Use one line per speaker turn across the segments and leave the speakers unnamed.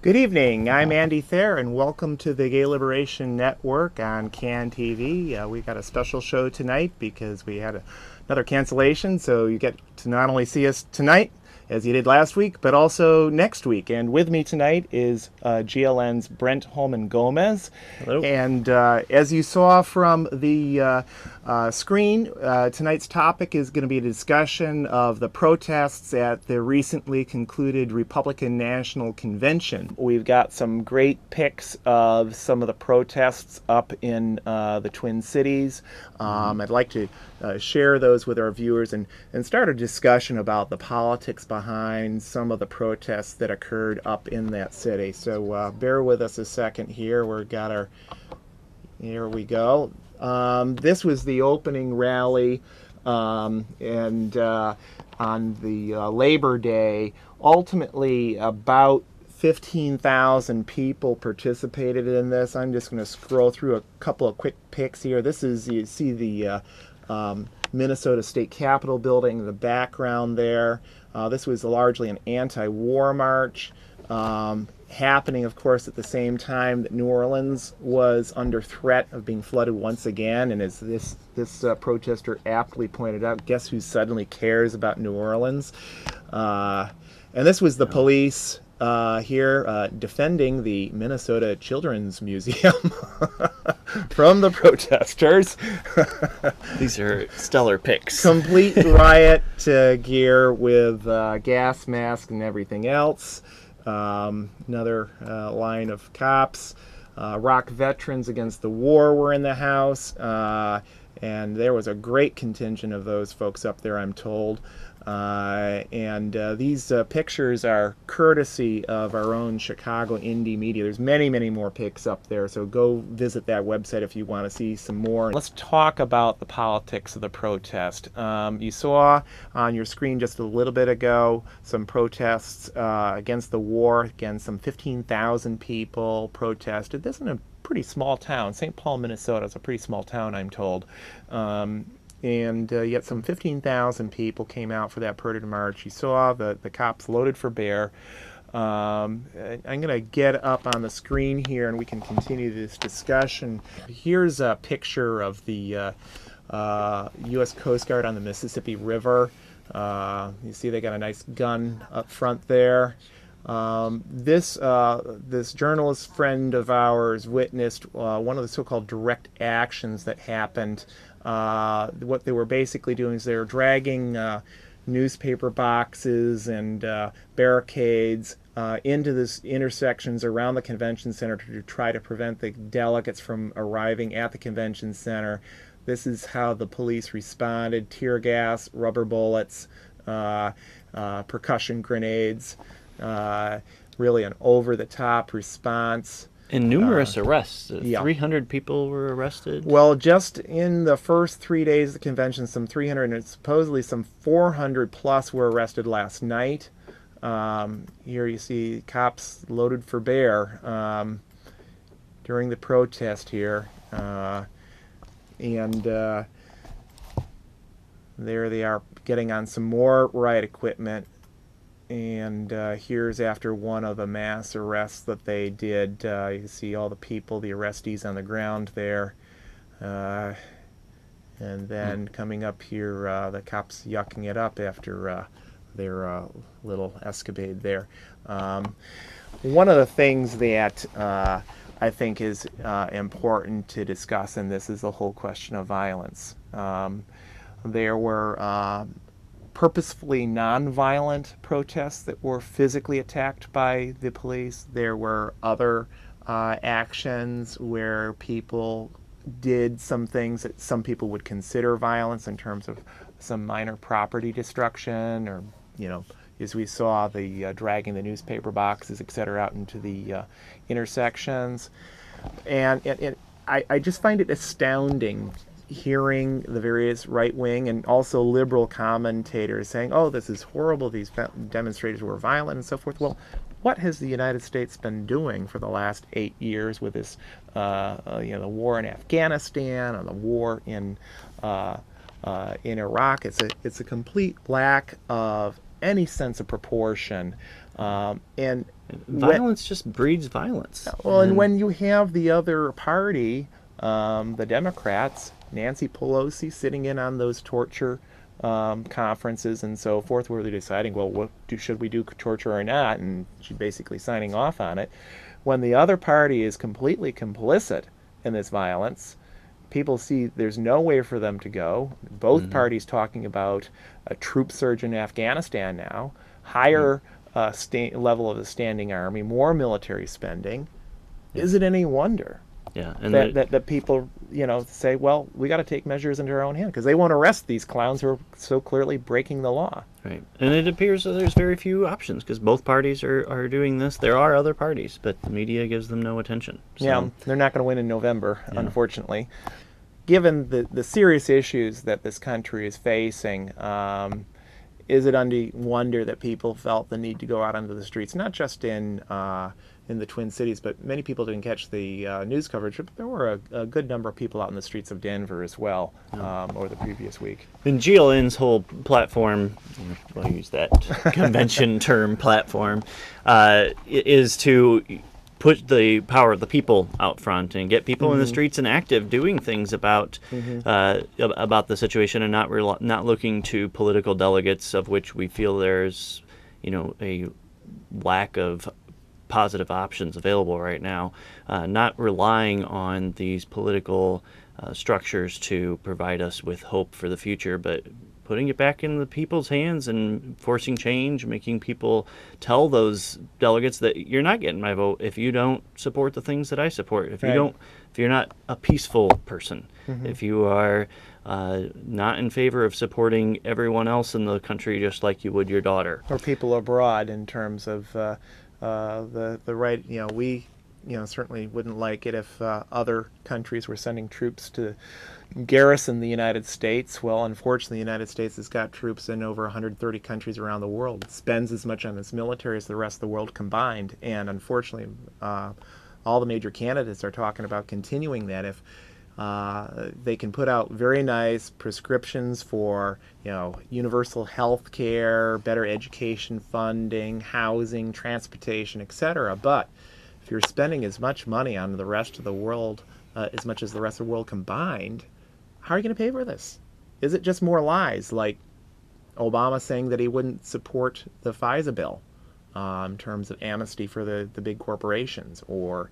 Good evening. I'm Andy Thayer, and welcome to the Gay Liberation Network on CAN TV. We got a special show tonight because we had another cancellation, so you get to not only see us tonight, as you did last week, but also next week. And with me tonight is GLN's Brent Holman-Gomez.
Hello.
And as you saw from the screen, tonight's topic is going to be a discussion of the protests at the recently concluded Republican National Convention. We've got some great pics of some of the protests up in the Twin Cities. I'd like to share those with our viewers and start a discussion about the politics behind some of the protests that occurred up in that city. So bear with us a second here. Here we go. This was the opening rally, and on the Labor Day, ultimately about 15,000 people participated in this. I'm just going to scroll through a couple of quick pics here. This is, you see the Minnesota State Capitol building in the background there. This was largely an anti-war march, happening, of course, at the same time that New Orleans was under threat of being flooded once again. And as this protester aptly pointed out, guess who suddenly cares about New Orleans? And this was the police here defending the Minnesota Children's Museum from the protesters.
These are stellar pics.
Complete riot gear with gas masks and everything else. Another line of cops. Rock veterans against the war were in the house. And there was a great contingent of those folks up there, I'm told. These pictures are courtesy of our own Chicago indie media. There's many, many more pics up there, so go visit that website if you want to see some more. Let's talk about the politics of the protest. You saw on your screen just a little bit ago some protests against the war. Again, some 15,000 people protested. This is a pretty small town. St. Paul, Minnesota is a pretty small town, I'm told. Yet some 15,000 people came out for that Purdy March. You saw the cops loaded for bear. I'm going to get up on the screen here and we can continue this discussion. Here's a picture of the U.S. Coast Guard on the Mississippi River. You see they got a nice gun up front there. This journalist friend of ours witnessed one of the so-called direct actions that happened. What they were basically doing is they were dragging newspaper boxes and barricades into these intersections around the convention center to try to prevent the delegates from arriving at the convention center. This is how the police responded: tear gas, rubber bullets, percussion grenades. Really an over-the-top response.
And numerous arrests.
Yeah.
300 people were arrested.
Well, just in the first 3 days of the convention, some 300 and supposedly some 400 plus were arrested last night. Here you see cops loaded for bear during the protest here. There they are getting on some more riot equipment. And here's after one of the mass arrests that they did. You can see all the people, the arrestees on the ground there. And then coming up here, the cops yucking it up after their little escapade there. One of the things that I think is important to discuss in this is the whole question of violence. There were purposefully non-violent protests that were physically attacked by the police. There were other actions where people did some things that some people would consider violence in terms of some minor property destruction, or, you know, as we saw, the dragging the newspaper boxes, etc., out into the intersections. And I just find it astounding hearing the various right-wing and also liberal commentators saying, oh, this is horrible, these demonstrators were violent and so forth. Well, what has the United States been doing for the last 8 years with this, the war in Afghanistan and the war in Iraq? It's a complete lack of any sense of proportion. And
Violence just breeds violence.
Well, and when you have the other party, the Democrats, Nancy Pelosi sitting in on those torture conferences and so forth, where they're deciding, well, should we do torture or not? And she's basically signing off on it. When the other party is completely complicit in this violence, people see there's no way for them to go. Both parties talking about a troop surge in Afghanistan now, higher level of the standing army, more military spending. Is it any wonder
And
that people, say, well, we got to take measures into our own hand, because they won't arrest these clowns who are so clearly breaking the law.
Right. And it appears that there's very few options, because both parties are doing this. There are other parties, but the media gives them no attention. So,
Yeah, they're not going to win in November, unfortunately. Given the serious issues that this country is facing, is it any wonder that people felt the need to go out onto the streets, not just in the Twin Cities, but many people didn't catch the news coverage, but there were a good number of people out in the streets of Denver as well over the previous week.
And GLN's whole platform, I'll use that convention term, platform, is to put the power of the people out front and get people in the streets and active, doing things about the situation, and not looking to political delegates, of which we feel there's a lack of positive options available right now. Not relying on these political structures to provide us with hope for the future, but putting it back in the people's hands and forcing change, making people tell those delegates that you're not getting my vote if you don't support the things that I support. If you're not a peaceful person, if you are not in favor of supporting everyone else in the country just like you would your daughter.
Or people abroad, in terms of the right. We certainly wouldn't like it if other countries were sending troops to garrison the United States. Well, unfortunately, the United States has got troops in over 130 countries around the world. It spends as much on its military as the rest of the world combined. And unfortunately, all the major candidates are talking about continuing that. If they can put out very nice prescriptions for, universal health care, better education funding, housing, transportation, etc. But if you're spending as much money on the rest of the world, as much as the rest of the world combined, how are you going to pay for this? Is it just more lies, like Obama saying that he wouldn't support the FISA bill in terms of amnesty for the big corporations, or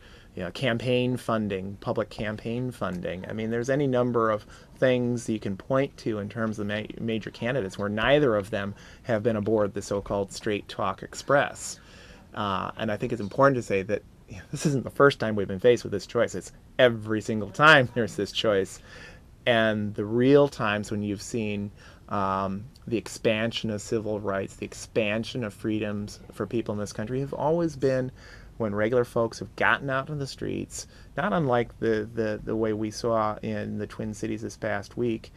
campaign funding, public campaign funding? I mean, there's any number of things you can point to in terms of major candidates where neither of them have been aboard the so-called Straight Talk Express. And I think it's important to say that this isn't the first time we've been faced with this choice. It's every single time there's this choice. And the real times when you've seen the expansion of civil rights, the expansion of freedoms for people in this country, have always been when regular folks have gotten out in the streets, not unlike the way we saw in the Twin Cities this past week,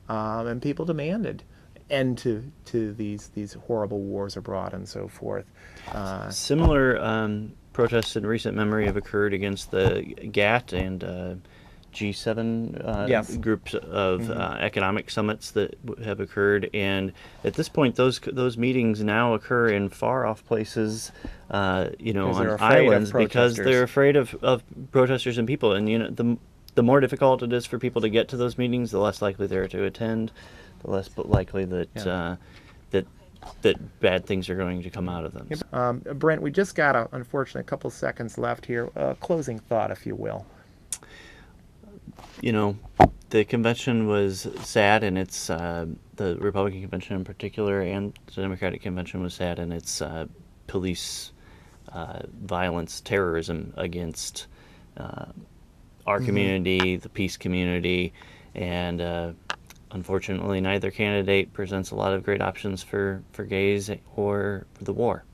and people demanded end to these horrible wars abroad and so forth.
Similar protests in recent memory have occurred against the GATT and G7 groups of economic summits that have occurred, and at this point those meetings now occur in far off places, on islands, because they're afraid of protesters and people. And the more difficult it is for people to get to those meetings, the less likely they're to attend, the less likely that that bad things are going to come out of them.
Brent, we just got unfortunately a couple seconds left here. Closing thought, if you will.
The convention was sad, and it's the Republican convention in particular, and the Democratic convention was sad, and it's police violence, terrorism against our community, the peace community, and unfortunately, neither candidate presents a lot of great options for gays or for the war.